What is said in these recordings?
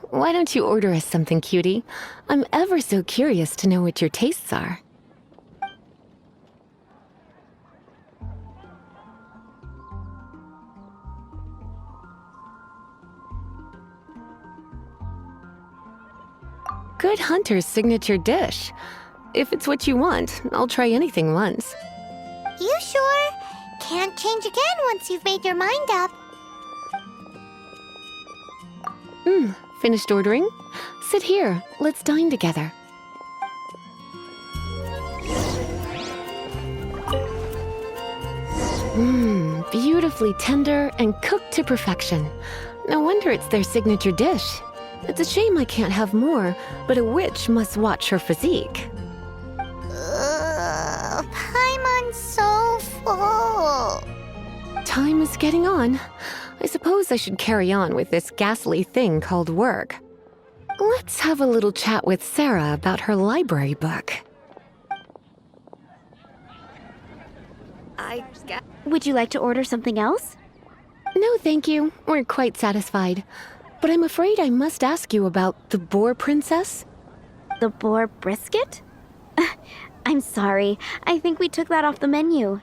Why don't you order us something, cutie? I'm ever so curious to know what your tastes are. Good hunter's signature dish. If it's what you want, I'll try anything once. You sure? Can't change again once you've made your mind up. Finished ordering? Sit here. Let's dine together. Beautifully tender and cooked to perfection. No wonder it's their signature dish. It's a shame I can't have more, but a witch must watch her physique. Paimon's so full. Time is getting on. I suppose I should carry on with this ghastly thing called work. Let's have a little chat with Sarah about her library book. Would you like to order something else? No, thank you. We're quite satisfied. But I'm afraid I must ask you about the boar princess. The boar brisket? I'm sorry. I think we took that off the menu.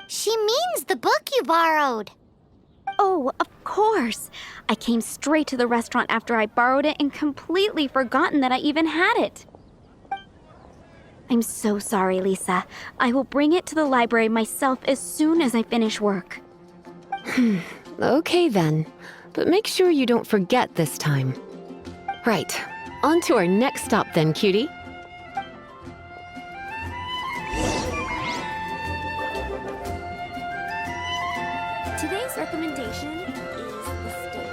She means the book you borrowed. Oh, of course. I came straight to the restaurant after I borrowed it and completely forgotten that I even had it. I'm so sorry, Lisa. I will bring it to the library myself as soon as I finish work. Okay then. But make sure you don't forget this time. Right. On to our next stop then, cutie. Today's recommendation is the steak.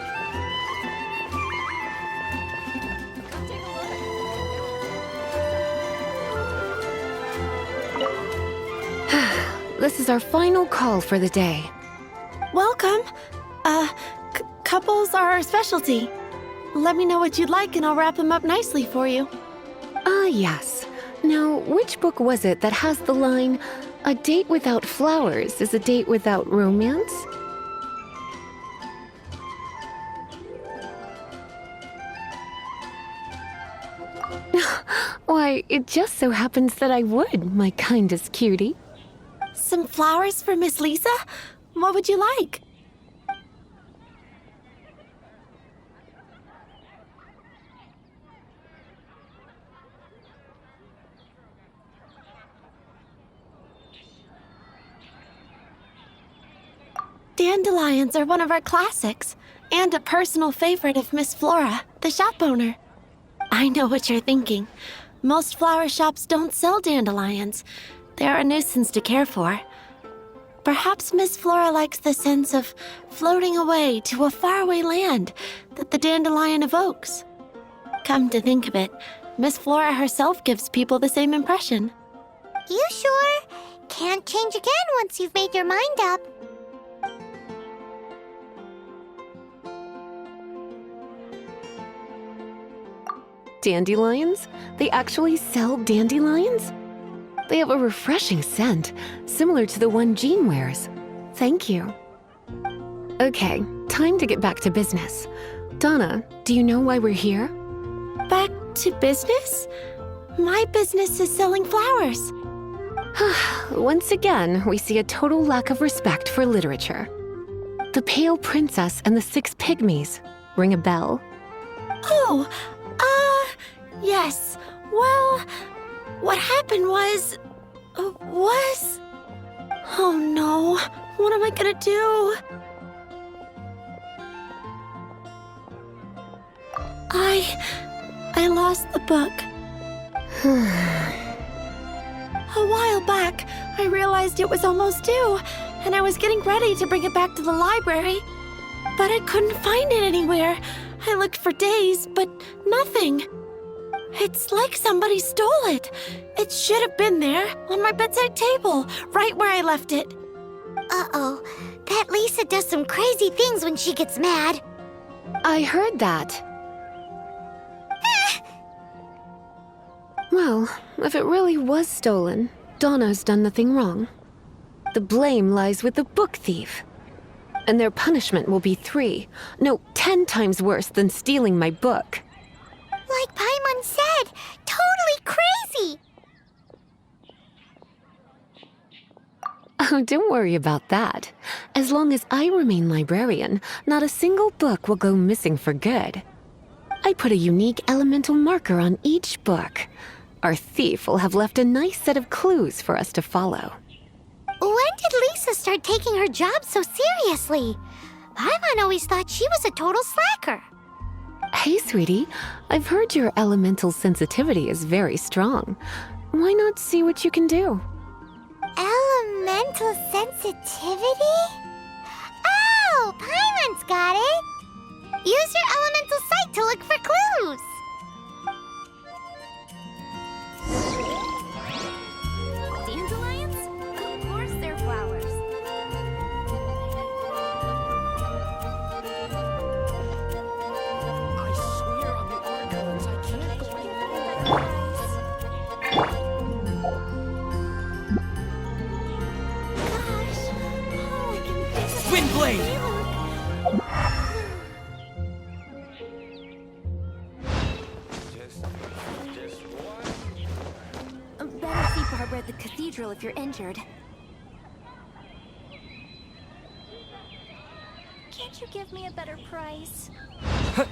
Come take a look. This is our final call for the day. Welcome. Couples are our specialty. Let me know what you'd like and I'll wrap them up nicely for you. Yes. Now, which book was it that has the line, "A date without flowers is a date without romance"? Why, it just so happens that I would, my kindest cutie. Some flowers for Miss Lisa? What would you like? Dandelions are one of our classics, and a personal favorite of Miss Flora, the shop owner. I know what you're thinking. Most flower shops don't sell dandelions. They're a nuisance to care for. Perhaps Miss Flora likes the sense of floating away to a faraway land that the dandelion evokes. Come to think of it, Miss Flora herself gives people the same impression. You sure? Can't change again once you've made your mind up. Dandelions? They actually sell dandelions? They have a refreshing scent, similar to the one Jean wears. Thank you. Okay, time to get back to business. Donna, do you know why we're here? Back to business? My business is selling flowers. Once again, we see a total lack of respect for literature. The Pale Princess and the Six Pygmies. Ring a bell? Oh, yes. Well, what happened was... Oh no, what am I gonna do? I lost the book. A while back, I realized it was almost due, and I was getting ready to bring it back to the library. But I couldn't find it anywhere. I looked for days, but nothing. It's like somebody stole it. It should have been there, on my bedside table, right where I left it. Uh-oh. That Lisa does some crazy things when she gets mad. I heard that. Well, if it really was stolen, Donna's done nothing wrong. The blame lies with the book thief. And their punishment will be 3, no, 10 times worse than stealing my book. Like Paimon said, totally crazy! Oh, don't worry about that. As long as I remain librarian, not a single book will go missing for good. I put a unique elemental marker on each book. Our thief will have left a nice set of clues for us to follow. When did Lisa start taking her job so seriously? Paimon always thought she was a total slacker. Hey, sweetie, I've heard your elemental sensitivity is very strong. Why not see what you can do? Elemental sensitivity? Oh, Paimon's got it! Use your elemental sight to look for clues! Dandelions? Of course they're flowers. I swear on the archives, I can't believe it. Windblade! Better see Barbara at the cathedral if you're injured. Can't you give me a better price? I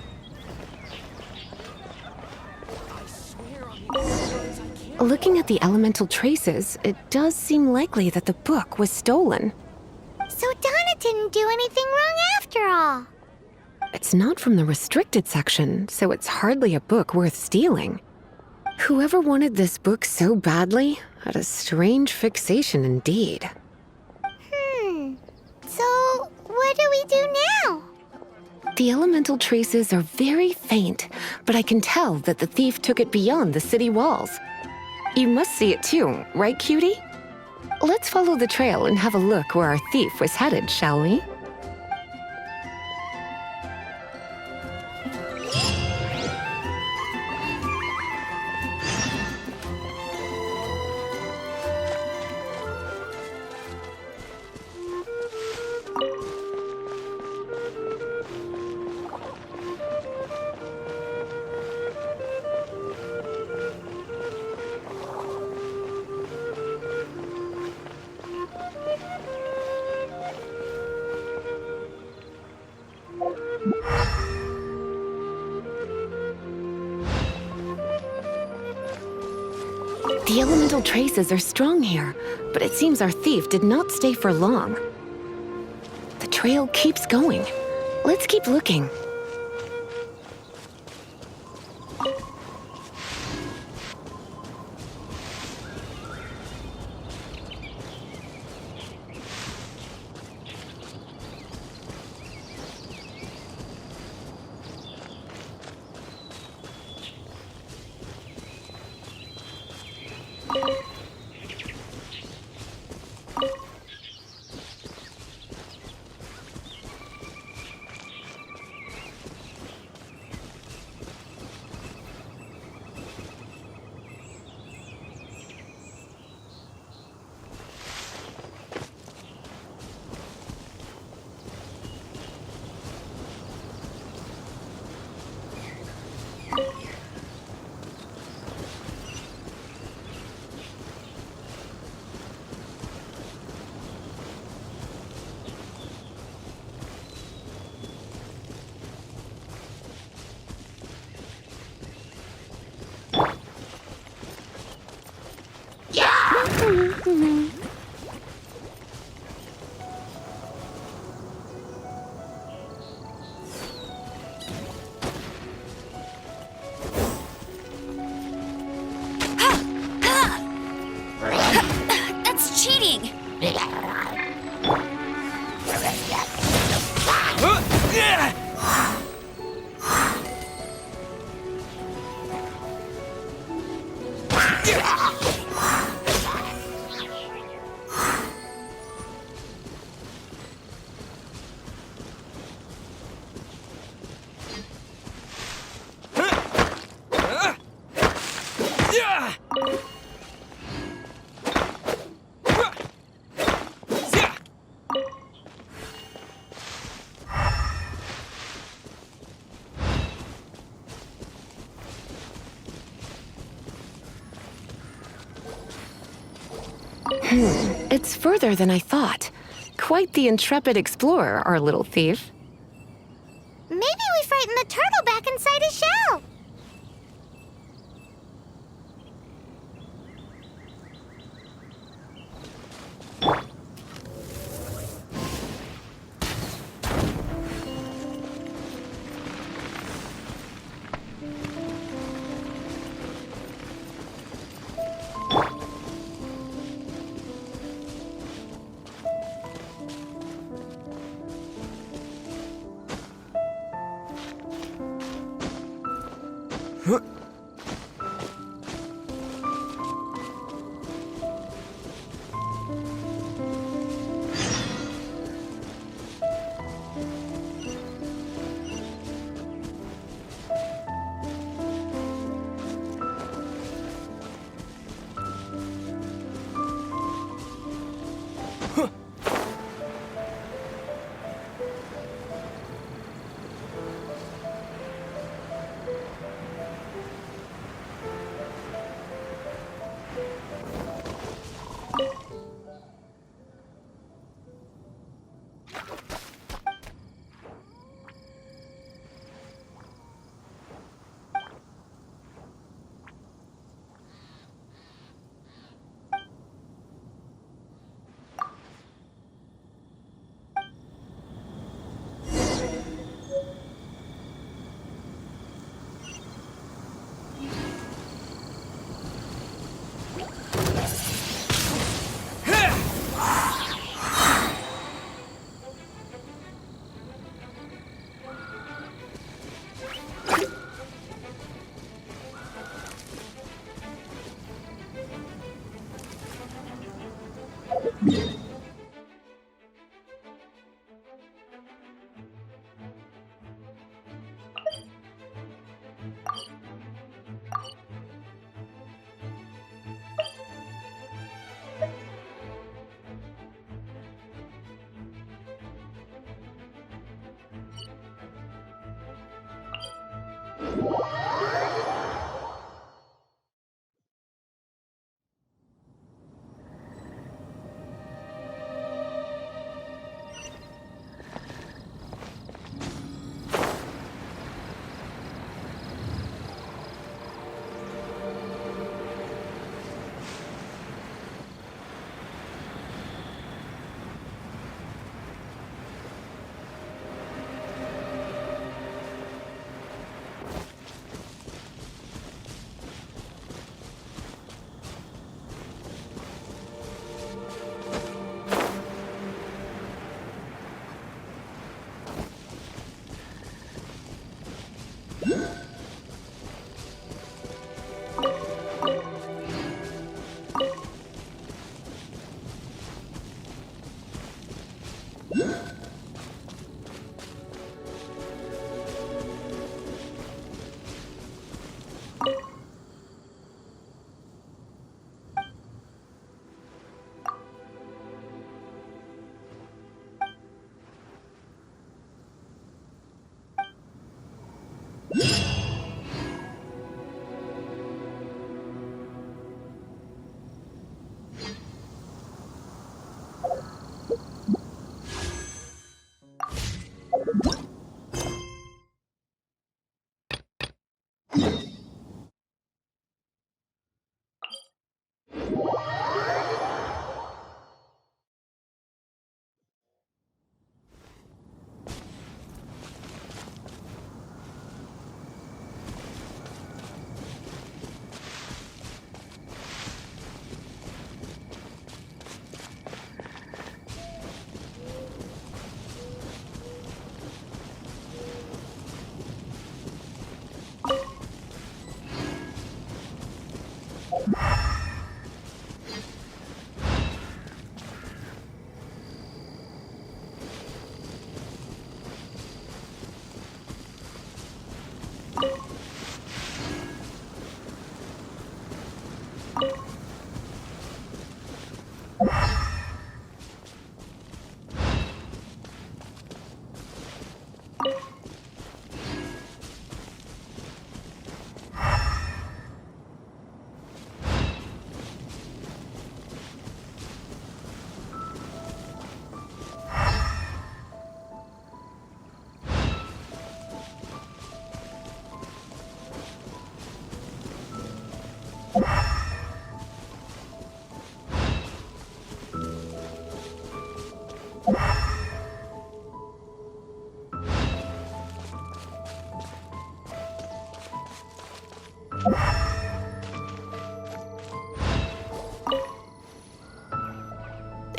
swear on the archives, I can't. Looking at the elemental traces, it does seem likely that the book was stolen. So Donna didn't do anything wrong after all. It's not from the restricted section, so it's hardly a book worth stealing. Whoever wanted this book so badly had a strange fixation indeed. So, what do we do now? The elemental traces are very faint, but I can tell that the thief took it beyond the city walls. You must see it too, right, cutie? Let's follow the trail and have a look where our thief was headed, shall we? The elemental traces are strong here, but it seems our thief did not stay for long. The trail keeps going. Let's keep looking. That's cheating! It's further than I thought. Quite the intrepid explorer, our little thief. Maybe we frightened the turtle back inside his shell.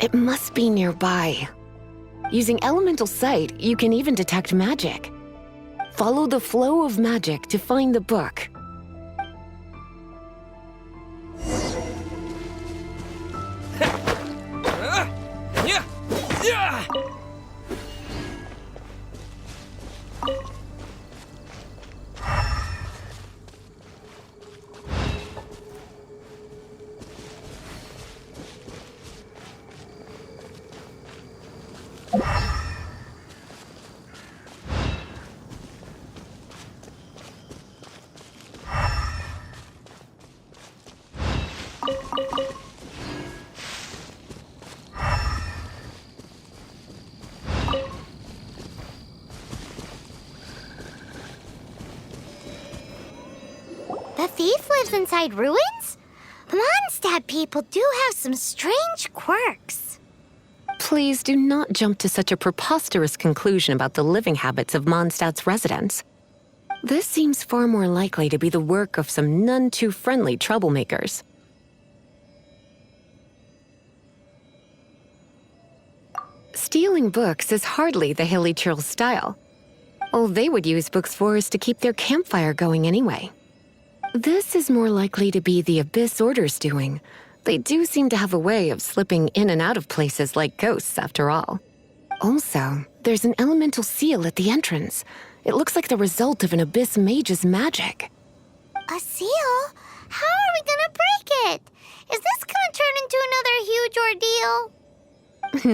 It must be nearby. Using elemental sight, you can even detect magic. Follow the flow of magic to find the book. The thief lives inside ruins? Mondstadt people do have some strange quirks. Please do not jump to such a preposterous conclusion about the living habits of Mondstadt's residents. This seems far more likely to be the work of some none too friendly troublemakers. Stealing books is hardly the Hilly Churl's style. All they would use books for is to keep their campfire going anyway. This is more likely to be the Abyss Order's doing. They do seem to have a way of slipping in and out of places like ghosts, after all. Also, there's an elemental seal at the entrance. It looks like the result of an Abyss mage's magic. A seal? How are we gonna break it? Is this gonna turn into another huge ordeal?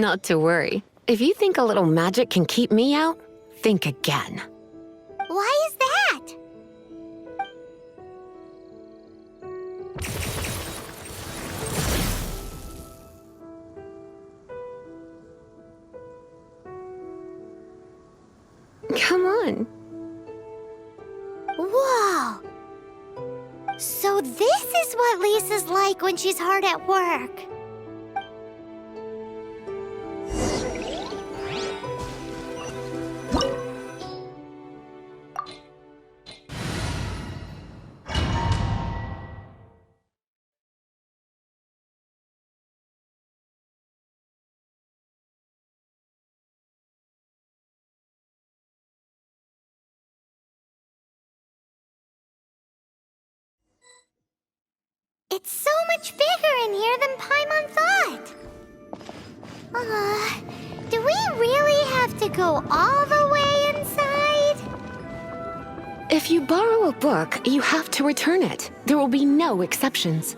Not to worry. If you think a little magic can keep me out, think again. Why is that? Come on. Whoa! So this is what Lisa's like when she's hard at work. It's so much bigger in here than Paimon thought. Do we really have to go all the way inside? If you borrow a book, you have to return it. There will be no exceptions.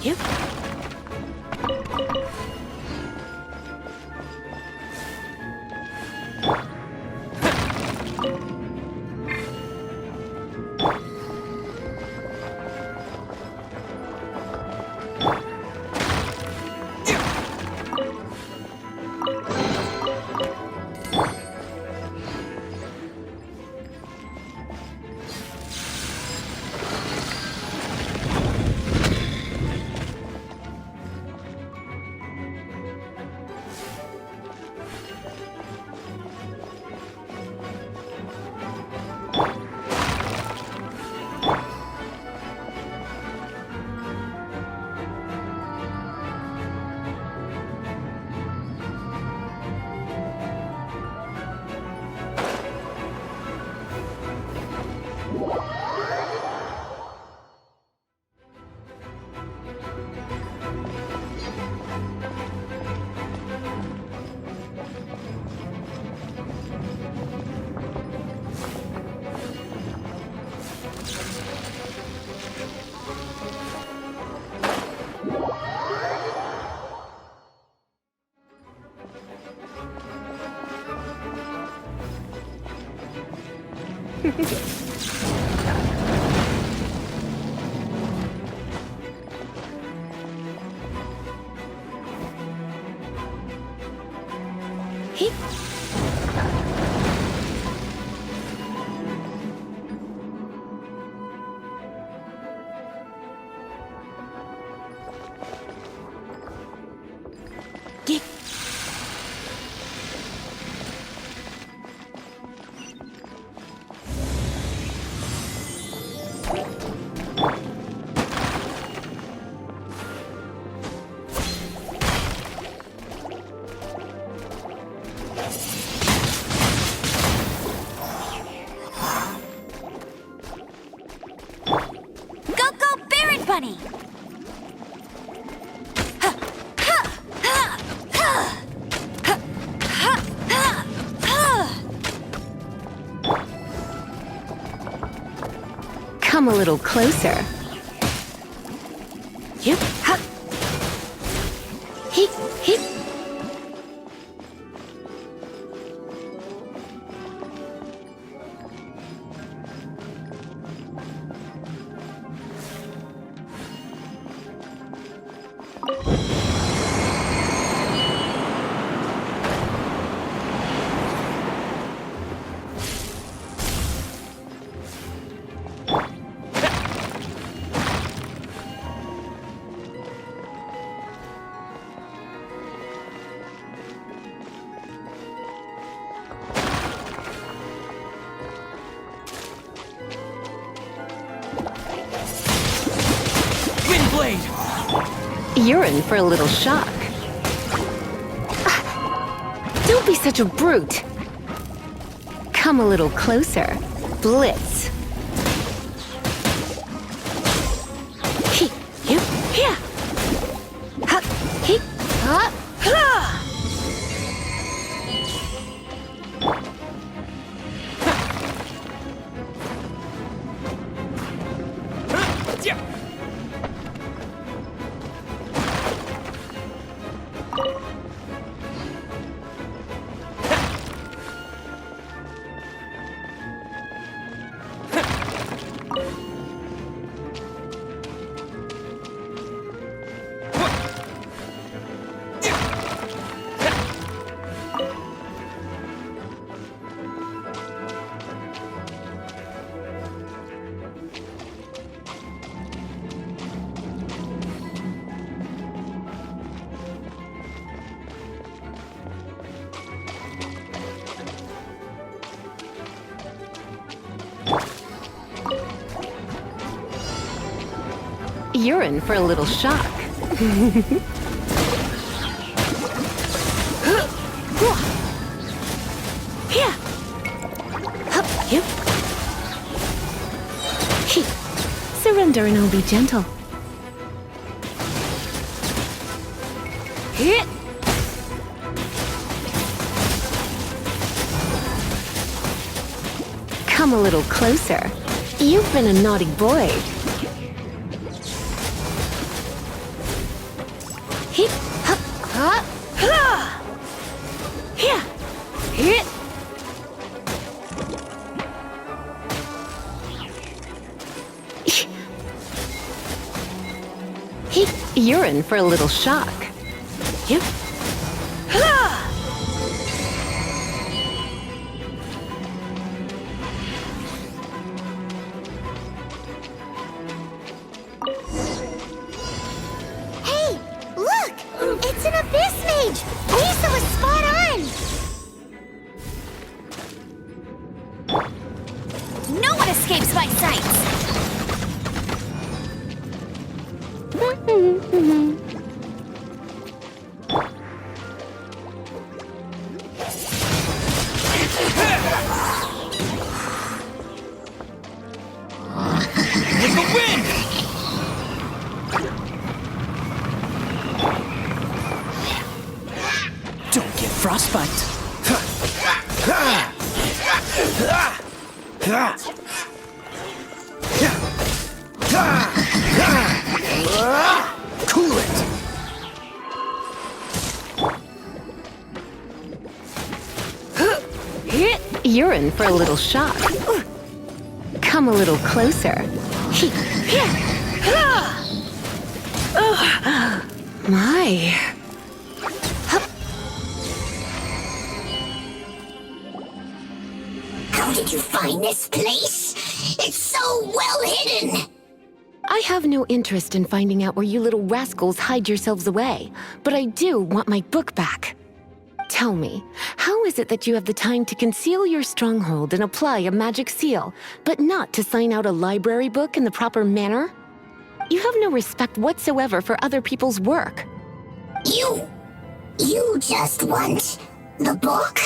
You? Go, go, Barret Bunny! Come a little closer. Yep. Ha. Hip, hip. You're in for a little shock. Don't be such a brute. Come a little closer. Blitz. He, you, here. Ha, he, ha, ha. You're in for a little shock. Here. Hup, you. He, Surrender and I'll be gentle. here. Come a little closer. You've been a naughty boy. He, hup, ha, ha. Here. Here. You're in for a little shock. You. Ha. Hey, look! It's an abyss mage! Lisa was spot on! No one escapes my sights! With the wind! Don't get frostbite. Cool it! You're in for a little shock. Come a little closer. My. How did you find this place? It's so well hidden! I have no interest in finding out where you little rascals hide yourselves away, but I do want my book back. Tell me, how is it that you have the time to conceal your stronghold and apply a magic seal, but not to sign out a library book in the proper manner? You have no respect whatsoever for other people's work. You just want the book?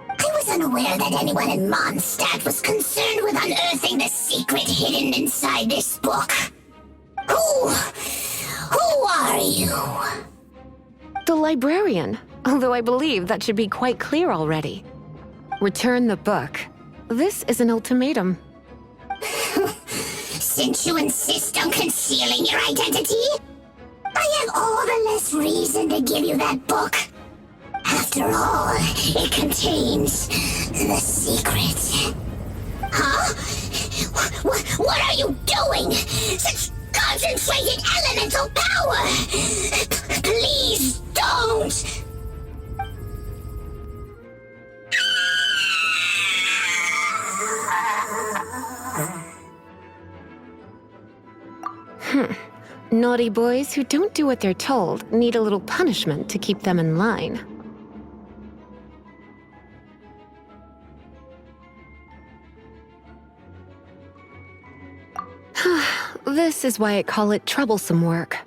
I was unaware that anyone in Mondstadt was concerned with unearthing the secret hidden inside this book. Who are you? The librarian, although I believe that should be quite clear already. Return the book. This is an ultimatum. Since you insist on concealing your identity, I have all the less reason to give you that book. After all, it contains the secret. Huh? What are you doing? Such concentrated elemental power! Please don't! Naughty boys who don't do what they're told need a little punishment to keep them in line. This is why I call it troublesome work.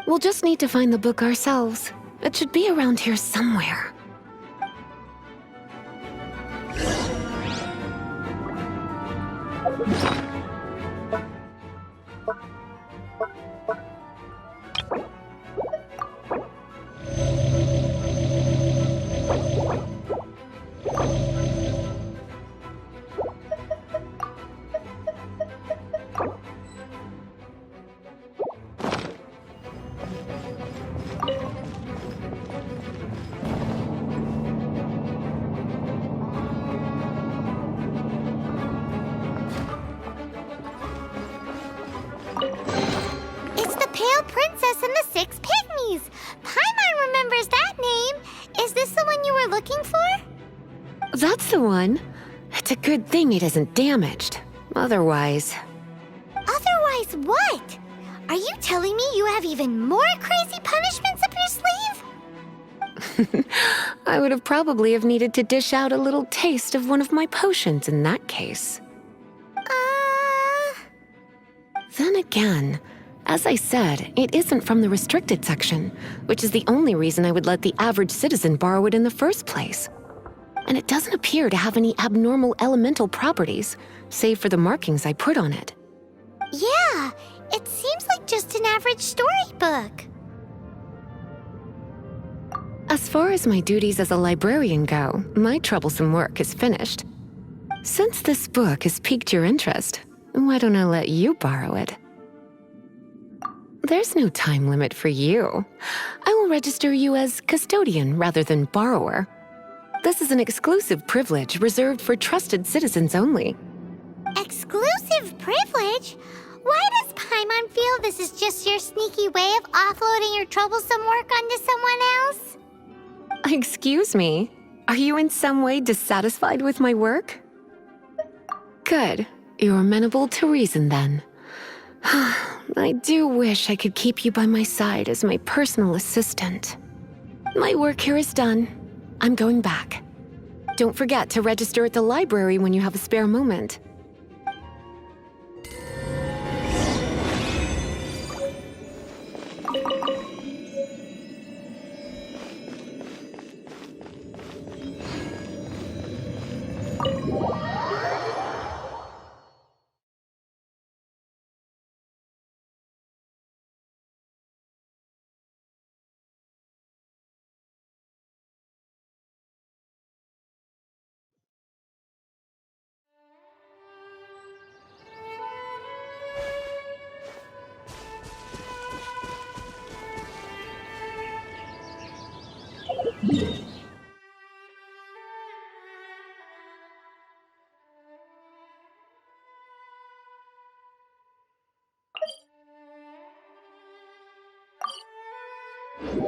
We'll just need to find the book ourselves. It should be around here somewhere. It's the Pale Princess and the Six Pygmies! Paimon remembers that name! Is this the one you were looking for? That's the one. It's a good thing it isn't damaged. Otherwise... Otherwise what? Are you telling me you have even more crazy punishments up your sleeve? I would have probably have needed to dish out a little taste of one of my potions in that case. Then again, as I said, it isn't from the restricted section, which is the only reason I would let the average citizen borrow it in the first place. And it doesn't appear to have any abnormal elemental properties, save for the markings I put on it. Yeah, it seems like just an average storybook. As far as my duties as a librarian go, my troublesome work is finished. Since this book has piqued your interest, why don't I let you borrow it? There's no time limit for you. I will register you as custodian rather than borrower. This is an exclusive privilege reserved for trusted citizens only. Exclusive privilege? Why does Paimon feel this is just your sneaky way of offloading your troublesome work onto someone else? Excuse me, are you in some way dissatisfied with my work? Good. You're amenable to reason, then. I do wish I could keep you by my side as my personal assistant. My work here is done. I'm going back. Don't forget to register at the library when you have a spare moment.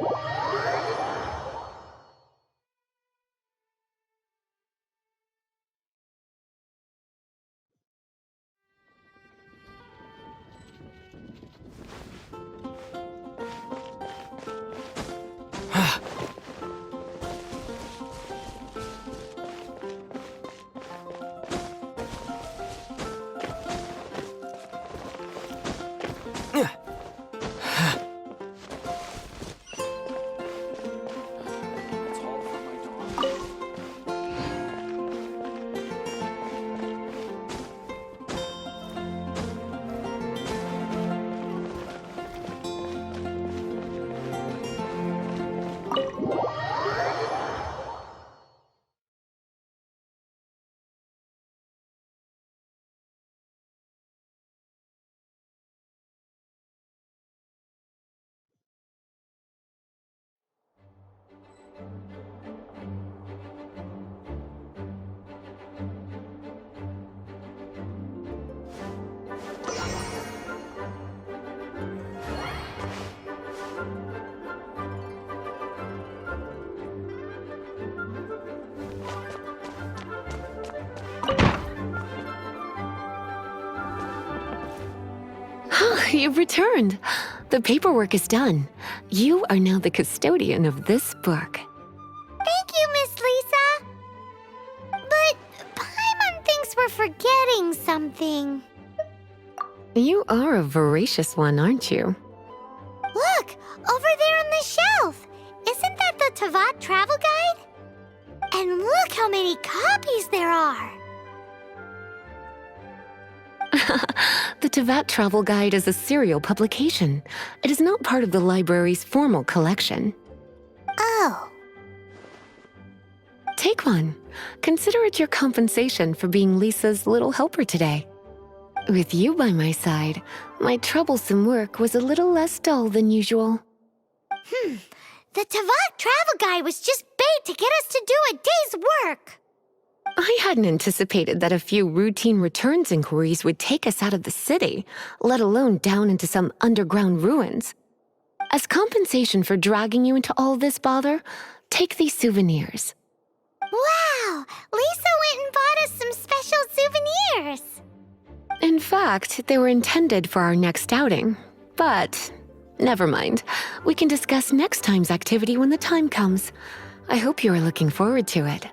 That's all for my dog. You've returned. The paperwork is done. You are now the custodian of this book. Thank you, Miss Lisa. But Paimon thinks we're forgetting something. You are a voracious one, aren't you? Look, over there on the shelf. Isn't that the Tavat travel guide? And look how many copies there are. The Tavat Travel Guide is a serial publication. It is not part of the library's formal collection. Oh. Take one. Consider it your compensation for being Lisa's little helper today. With you by my side, my troublesome work was a little less dull than usual. The Tavat travel guide was just bait to get us to do a day's work. I hadn't anticipated that a few routine returns inquiries would take us out of the city, let alone down into some underground ruins. As compensation for dragging you into all this bother, take these souvenirs. Wow! Lisa went and bought us some special souvenirs. In fact, they were intended for our next outing. But never mind. We can discuss next time's activity when the time comes. I hope you are looking forward to it.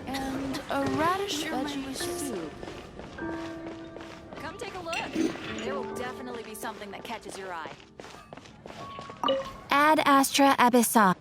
And a radish veggie soup. Come take a look. There will definitely be something that catches your eye. Ad Astra Abyssa.